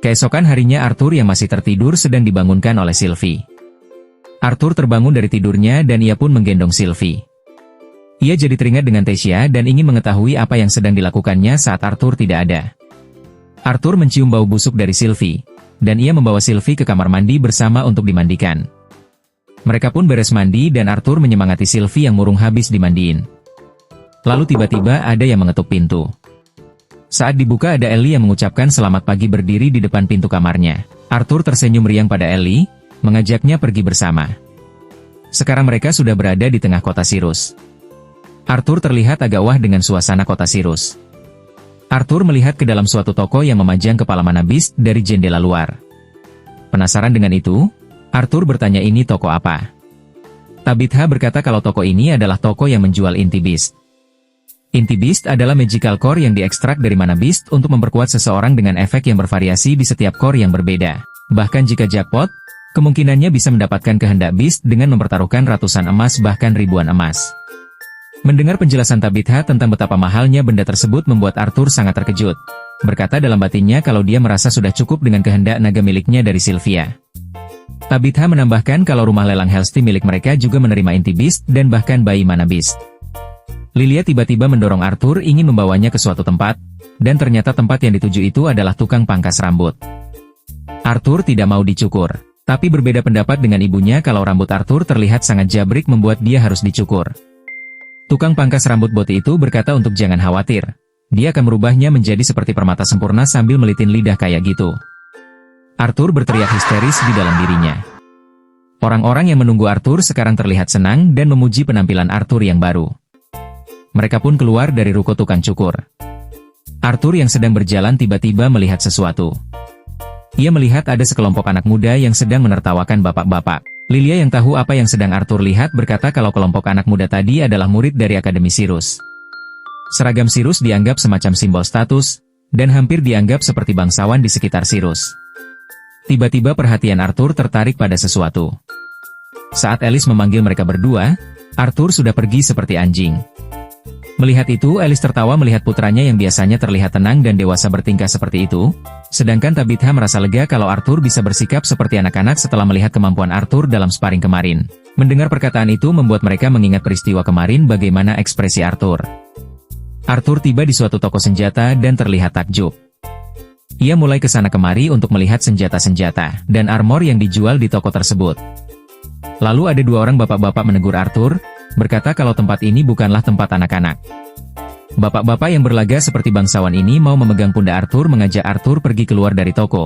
Keesokan harinya Arthur yang masih tertidur sedang dibangunkan oleh Sylvie. Arthur terbangun dari tidurnya dan ia pun menggendong Sylvie. Ia jadi teringat dengan Tasya dan ingin mengetahui apa yang sedang dilakukannya saat Arthur tidak ada. Arthur mencium bau busuk dari Sylvie, dan ia membawa Sylvie ke kamar mandi bersama untuk dimandikan. Mereka pun beres mandi dan Arthur menyemangati Sylvie yang murung habis dimandiin. Lalu tiba-tiba ada yang mengetuk pintu. Saat dibuka ada Ellie yang mengucapkan selamat pagi berdiri di depan pintu kamarnya. Arthur tersenyum riang pada Ellie, mengajaknya pergi bersama. Sekarang mereka sudah berada di tengah kota Sirus. Arthur terlihat agak wah dengan suasana kota Sirus. Arthur melihat ke dalam suatu toko yang memajang kepala Mana Beast dari jendela luar. Penasaran dengan itu, Arthur bertanya ini toko apa. Tabitha berkata kalau toko ini adalah toko yang menjual inti Beast. Inti Beast adalah magical core yang diekstrak dari Mana Beast untuk memperkuat seseorang dengan efek yang bervariasi di setiap core yang berbeda. Bahkan jika jackpot, kemungkinannya bisa mendapatkan kehendak Beast dengan mempertaruhkan ratusan emas bahkan ribuan emas. Mendengar penjelasan Tabitha tentang betapa mahalnya benda tersebut membuat Arthur sangat terkejut. Berkata dalam batinnya kalau dia merasa sudah cukup dengan kehendak naga miliknya dari Sylvia. Tabitha menambahkan kalau rumah lelang Hellsteel milik mereka juga menerima inti Beast dan bahkan bayi Mana Beast. Lilia tiba-tiba mendorong Arthur ingin membawanya ke suatu tempat, dan ternyata tempat yang dituju itu adalah tukang pangkas rambut. Arthur tidak mau dicukur, tapi berbeda pendapat dengan ibunya kalau rambut Arthur terlihat sangat jabrik membuat dia harus dicukur. Tukang pangkas rambut boti itu berkata untuk jangan khawatir, dia akan merubahnya menjadi seperti permata sempurna sambil melitin lidah kayak gitu. Arthur berteriak histeris di dalam dirinya. Orang-orang yang menunggu Arthur sekarang terlihat senang dan memuji penampilan Arthur yang baru. Mereka pun keluar dari ruko tukang cukur. Arthur yang sedang berjalan tiba-tiba melihat sesuatu. Ia melihat ada sekelompok anak muda yang sedang menertawakan bapak-bapak. Lilia yang tahu apa yang sedang Arthur lihat berkata kalau kelompok anak muda tadi adalah murid dari Akademi Sirus. Seragam Sirus dianggap semacam simbol status, dan hampir dianggap seperti bangsawan di sekitar Sirus. Tiba-tiba perhatian Arthur tertarik pada sesuatu. Saat Alice memanggil mereka berdua, Arthur sudah pergi seperti anjing. Melihat itu, Alice tertawa melihat putranya yang biasanya terlihat tenang dan dewasa bertingkah seperti itu, sedangkan Tabitha merasa lega kalau Arthur bisa bersikap seperti anak-anak setelah melihat kemampuan Arthur dalam sparring kemarin. Mendengar perkataan itu membuat mereka mengingat peristiwa kemarin bagaimana ekspresi Arthur. Arthur tiba di suatu toko senjata dan terlihat takjub. Ia mulai ke sana kemari untuk melihat senjata-senjata dan armor yang dijual di toko tersebut. Lalu ada dua orang bapak-bapak menegur Arthur, berkata kalau tempat ini bukanlah tempat anak-anak. Bapak-bapak yang berlaga seperti bangsawan ini mau memegang pundak Arthur mengajak Arthur pergi keluar dari toko.